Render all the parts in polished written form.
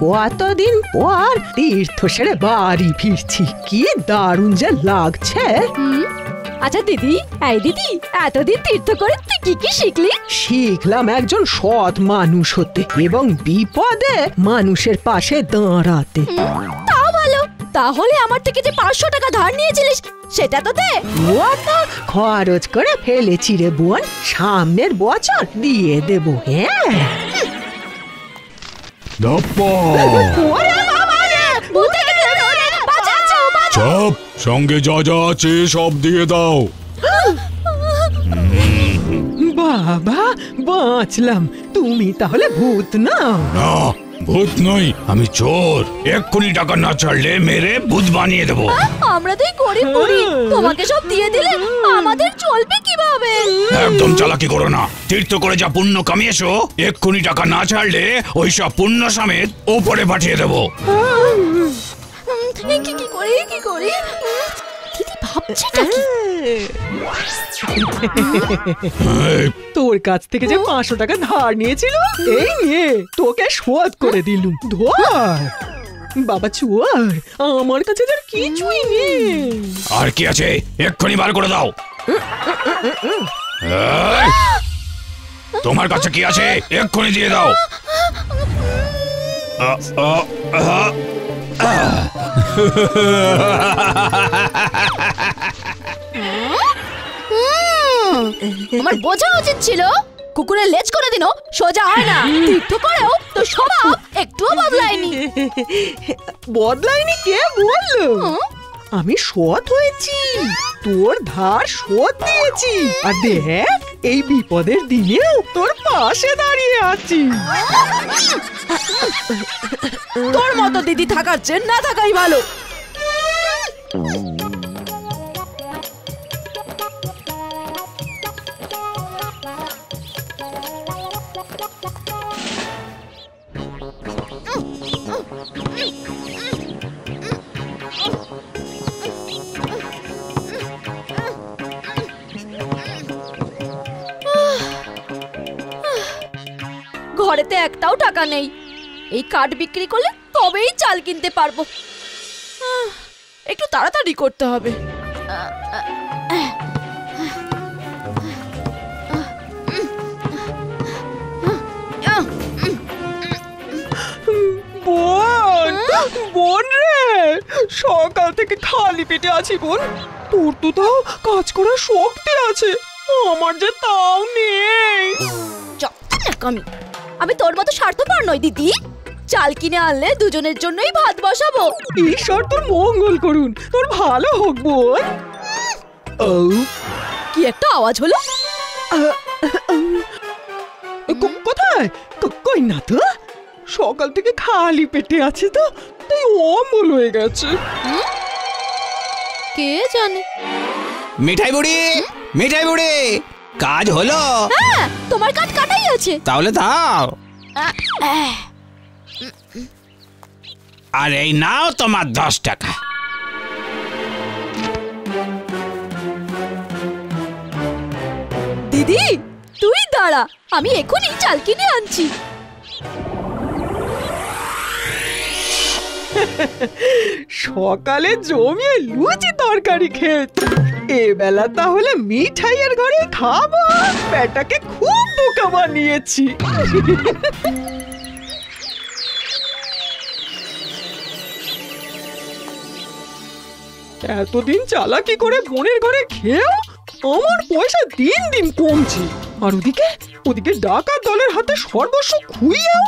কতদিন পর তীর্থ সেরে বাড়ি ফিরছি, কি দারুণ যে লাগছে। আচ্ছা দিদি, এই দিদি, এতদিন তীর্থ করে তুই কি কি শিখলি? শিখলাম একজন সৎ মানুষ হতে এবং বিপদে মানুষের পাশে দাঁড়াতে। তাও ভালো। তাহলে আমার থেকে যে 500 টাকা ধার নিয়েছিলিস সেটা তো দে। ও তো খরচ করে ফেলেছি রে বোন, সামনের বছর দিয়ে দেব। হ্যাঁ চপ, সঙ্গে যা যা আছে সব দিয়ে দাও। বাবা বাঁচলাম, তুমি তাহলে ভূত না? না, ভূত নই, আমি চোর। এক্ষুনি টাকা না ছাড়লে মেরে ভূত বানিয়ে দেবো। আমরা তো গরিব বুড়ি, তোমাকে সব দিয়ে দিলে আমাদের চলবে কিভাবে? একদম চালাকি করো না। তীর্থ করে যা পুণ্য কামিয়েছো, এক্ষুনি টাকা না ছাড়লে ওই সব পুণ্য সমেত ওপরে পাঠিয়ে দেবো। কি করি? দিদি ভাবছেটা কি? তোর কাছ থেকে যে 500 টাকা ধার নিয়েছিল, এই নিয়ে তোকে শোধ করে দিলুম। ধর বাবা চুয়ার, আমার কাছে আর কিছুই নেই। আর কি আছে, এক্ষুনি বার করে দাও। তোমার কাছে কি আছে, এক্ষুনি দিয়ে দাও। আমার বোঝা উচিত ছিল, কুকুরের লেজ করে দিন সোজা হয় না। তীর্থ করেও তো স্বভাব একটুও বদলায়নি। বদলায়নি কে বললো? আমি সৎ হয়েছি, তোর ধার শোধ দিয়েছি, আর দেখ এই বিপদের দিনেও তোর পাশে দাঁড়িয়ে আছি। তোর মতো দিদি থাকার চেয়ে না থাকাই ভালো। ঘরেতে একটাও টাকা নেই, এই কাঠ বিক্রি করলে তবেই চাল কিনতে পারবো। একটু তাড়াতাড়ি করতে হবে। বোন রে, সকাল থেকে খালি পেটে আছি বোন। তোর তো তাও কাজ করার শক্তি আছে, আমার যে তাও নেই। আমি তোর মতো স্বার্থপর নই দিদি। চাল কিনে আনলে দুজনের জন্যই ভাত বসাবো। ঈশ্বর তোর মঙ্গল করুন, তোর ভালো হোক বোন। কি একটা আওয়াজ হলো? কোথায়? কই না তো, সকাল থেকে খালি পেটে আছে তো, তাই অম্বল হয়ে গেছে। কে জানে। মিঠাই বুড়ি, মিঠাই বুড়ি, কাজ হলো? হ্যাঁ, তোমার কাজ কাটাই আছে। তাহলে দাও। আর এই নাও তোমার 10 টাকা। দিদি তুই দাঁড়া, আমি এখনই চাল কিনে আনছি। সকালে জমিয়ে লুচি তরকারি খেয়েছি, এবেলা তাহলে মিঠাইয়ের ঘরে খাবো। পেটাকে খুব বোকা বানিয়েছি। এতদিন চালাকি করে বোনের ঘরে খেয়েও আমার পয়সা দিন দিন কমছে, আর ওদিকে ডাকাত দলের হাতে সর্বস্ব খুইয়েও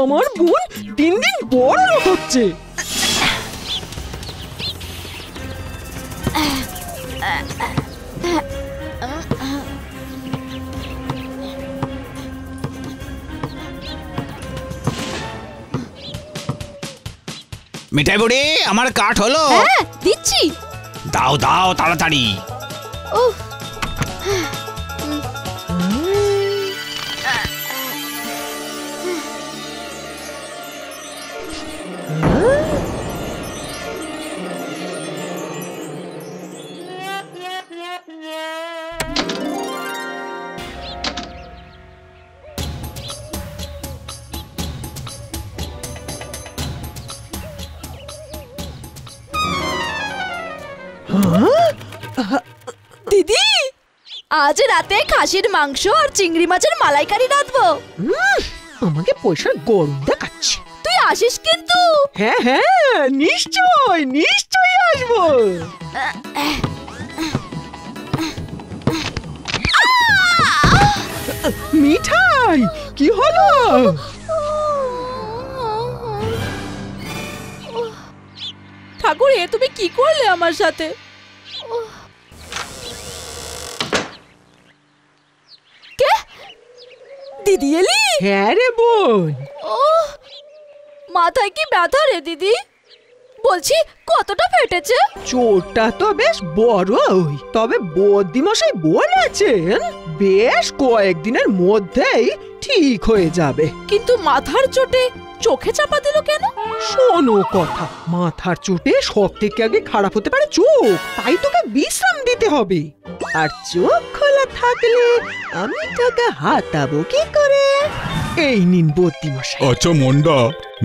আমার বোন দিন দিন বড় লোক হচ্ছে। মিঠাই বুড়ি, আমার কাঠ হলো? হ্যাঁ দিচ্ছি। দাও দাও তাড়াতাড়ি। দিদি, আজ রাতে খাসির মাংস আর চিংড়ি মাছের মালাইকারি রাঁধবো। আমাকে পয়সার গরম দেখাচ্ছে। তুই আসিস কিন্তু। হ্যাঁ হ্যাঁ, নিশ্চয় নিশ্চয়ই আসবো। মিঠাই, কি হলো? ঠাকুর, এ তুমি কি করলে আমার সাথে? কে? দিদি এলি? হ্যাঁ রে বোন। মাথায় কি ব্যথা রে দিদি? বলছি কতটা ফেটেছে? চোটটা তো বেশ বড়ই, তবে বদ্যিমশাই বলেছেন বেশ কয়েকদিনের মধ্যেই ঠিক হয়ে যাবে। কিন্তু মাথার চোটে চোখে চাপা দিল কেন? শোনো কথা, মাথার চোটে সব থেকে আগে খারাপ হতে পারে চোখ, তাই তোকে বিশ্রাম দিতে হবে। আর চোখ খোলা থাকলে আমি তোকে হাতাবো কি করে? এই নিন বদ্যিমশাই। আচ্ছা মন্ডা,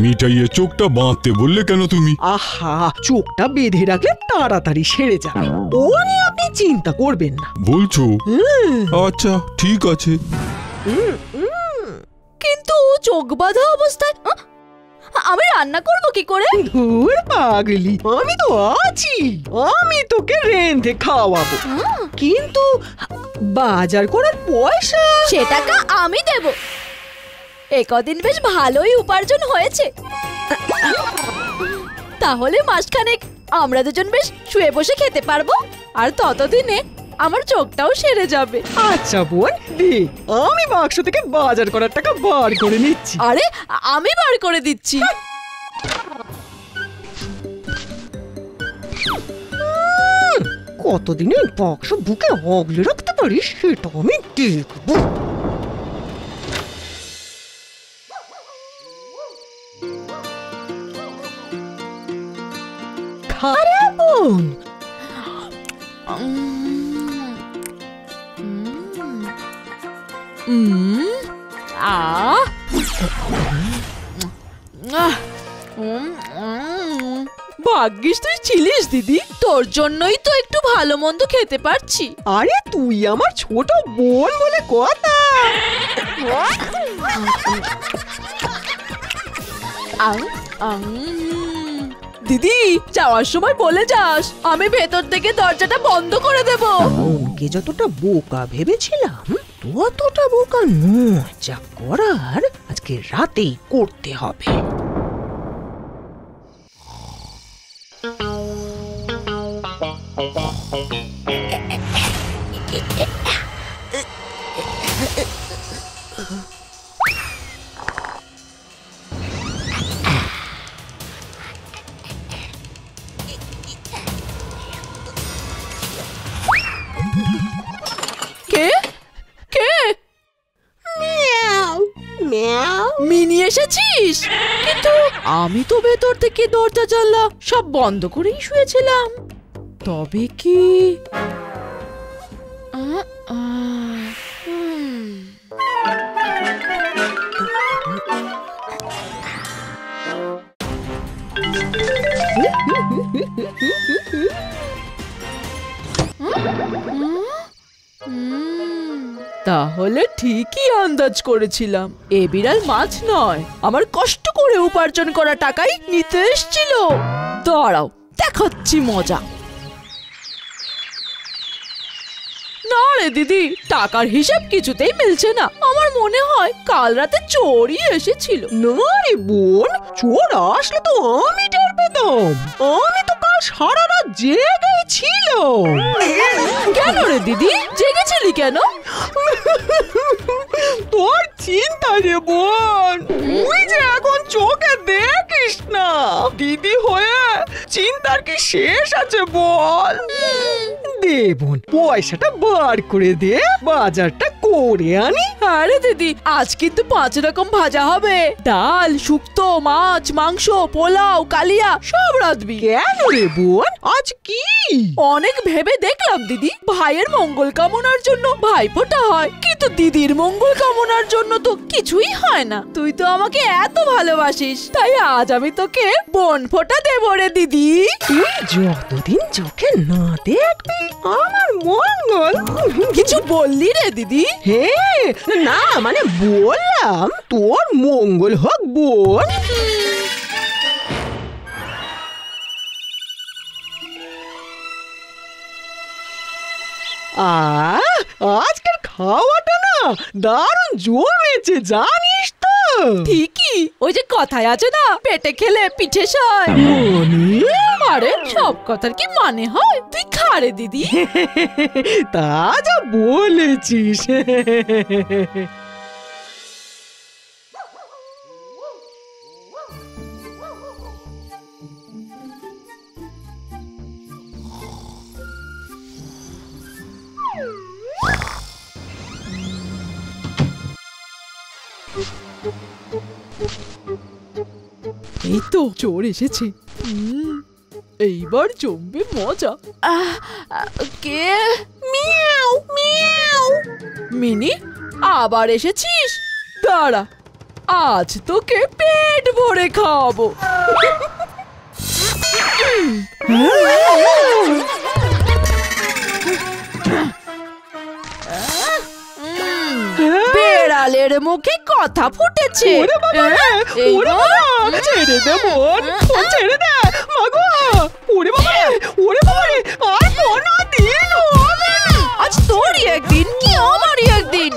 মিঠাইয়ের চোখটা বাঁধতে বললে কেন তুমি? আহা, চোখটা বেঁধে রাখলে তাড়াতাড়ি সেরে যাবে, ও নিয়ে আপনি চিন্তা করবেন না। বলছো? আচ্ছা ঠিক আছে। কিন্তু চোখ বাঁধা অবস্থায় আমি রান্না করব কি করে? ধুর পাগলি, আমি তো আছি, আমি তোকে রেঁধে খাওয়াবো। কিন্তু বাজার করার পয়সা? সে টাকা আমি দেব। এই কদিন বেশ ভালোই উপার্জন হয়েছে, তাহলে মাসখানেক আমরা দুজন বেশ শুয়ে বসে খেতে পারবো, আর ততদিনে আমার চোখটাও সেরে যাবে। আচ্ছা বোন, দে, আমি বাক্স থেকে বাজার করার টাকা বার করে নিচ্ছি। আরে আমি বার করে দিচ্ছি। কতদিনে বাক্স বুকে আগলে রাখতে পারিস সেটা আমি দেখবো। খারাপ বোন, ভাগ্যিস তুই ছিলিস দিদি, তোর জন্যই তো একটু ভালো মন্দ খেতে পারছি। আরে তুই আমার ছোট বোন বলে কথা। দিদি, যাওয়ার সময় বলে যাস আমি ভেতর থেকে দরজাটা বন্ধ করে দেব। বোনকে যতটা বোকা ভেবেছিলাম ততটা বোকা নয়, যা করার আজকে রাতেই করতে হবে। কে কে? মিনি এসেছিস? কিন্তু আমি তো ভেতর থেকে দরজা জানলা সব বন্ধ করেই শুয়েছিলাম। তবে কি তাহলে ঠিকই আন্দাজ করেছিলাম, এ বিড়াল মাছ নয়, আমার কষ্ট করে উপার্জন করা টাকাই নিতে এসেছিল। দাঁড়াও, দেখাচ্ছি মজা। না রে দিদি, টাকার হিসাব কিছুতেই মিলছে না। আমার মনে হয় কাল রাতে চোরই এসেছিল। না রে বোন, চোর আসলে তো আমি টের পেতাম, আমি তো কাল সারা রাত জেগে ছিল। কেন রে দিদি, জেগেছিলি কেন? তোর চিন্তা রে বোন, তুই যে এখন চোখে দেখিস না, দিদি হয়ে চিন্তার কি শেষ আছে বল? দে বোন, পয়সাটা বার করে দে, বাজারটা করে আনি। আরে দিদি, আজ কিন্তু 5 রকম ভাজা হবে, ডাল, শুক্তো, মাছ, মাংস, পোলাও, কালিয়া সব রাঁধবি। কেন রে বোন, আজ কি? অনেক ভেবে দেখলাম দিদি, ভাইয়ের মঙ্গল কামনার জন্য ভাইফোঁটা হয়, কিন্তু কিন্তু দিদির মঙ্গল কামনার জন্য তো কিছুই হয় না। তুই তো আমাকে এত ভালোবাসিস, তাই আজ আমি তোকে বোন ফোঁটা দেবো রে দিদি। তুই যতদিন চোখে না দেখবি আমার মঙ্গল। কিছু বললি রে দিদি? হে না, মানে বললাম তোর মঙ্গল হোক বোন। আজকের খাওয়াটা না দারুণ জমেছে জানিস তো। ঠিকই, ওই যে কথায় আছে না, পেটে খেলে পিঠে সয়। আরে সব কথার কি মানে হয়? তুই খা রে দিদি। তা যা বলেছিস। এই তো চোর এসেছে। এইবার জমবে মজা। কে? Miao Miao. মিনি, আবার এসেছিস? দাঁড়া, আজ তোকে পেট ভরে খাওয়াবো। বেড়ালের মুখে কথা ফুটেছে। ছেড়ে দে বোন, ছেড়ে দে মাগো। ওরে বাবা, ওরে বাবা, আর কোনদিন হবে না। আজ তোরই একদিন কি আমারই একদিন।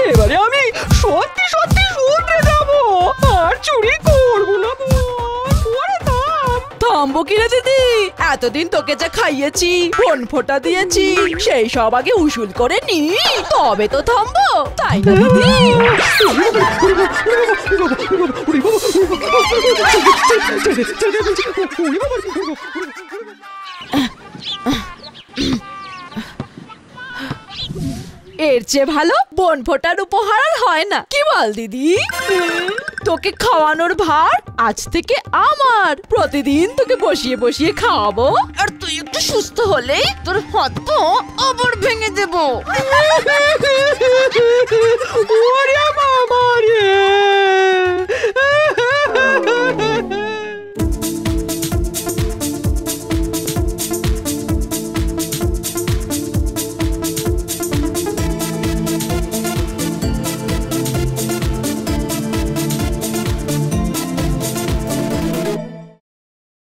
এবারে আমি সত্যি সত্যি শুধরে যাবো, আর চুরি করবো না বোন। ওরে থাম। থামবো কিরে দিদি? এতদিন তোকে যা খাইয়েছি, বোন ফোঁটা দিয়েছি, সেই সব আগে উসুল করে নি, তবে তো থামবো, তাই না দিদি? এর চেয়ে ভালো বোন ফোঁটার উপহার আর হয় না, কি বল দিদি? তোকে খাওয়ানোর ভার আজ থেকে আমার। প্রতিদিন তোকে বসিয়ে বসিয়ে খাওয়াবো, আর তুই একটু সুস্থ হলেই তোর হাত পা আবার ভেঙে দেবো। ওরে বাবা রে।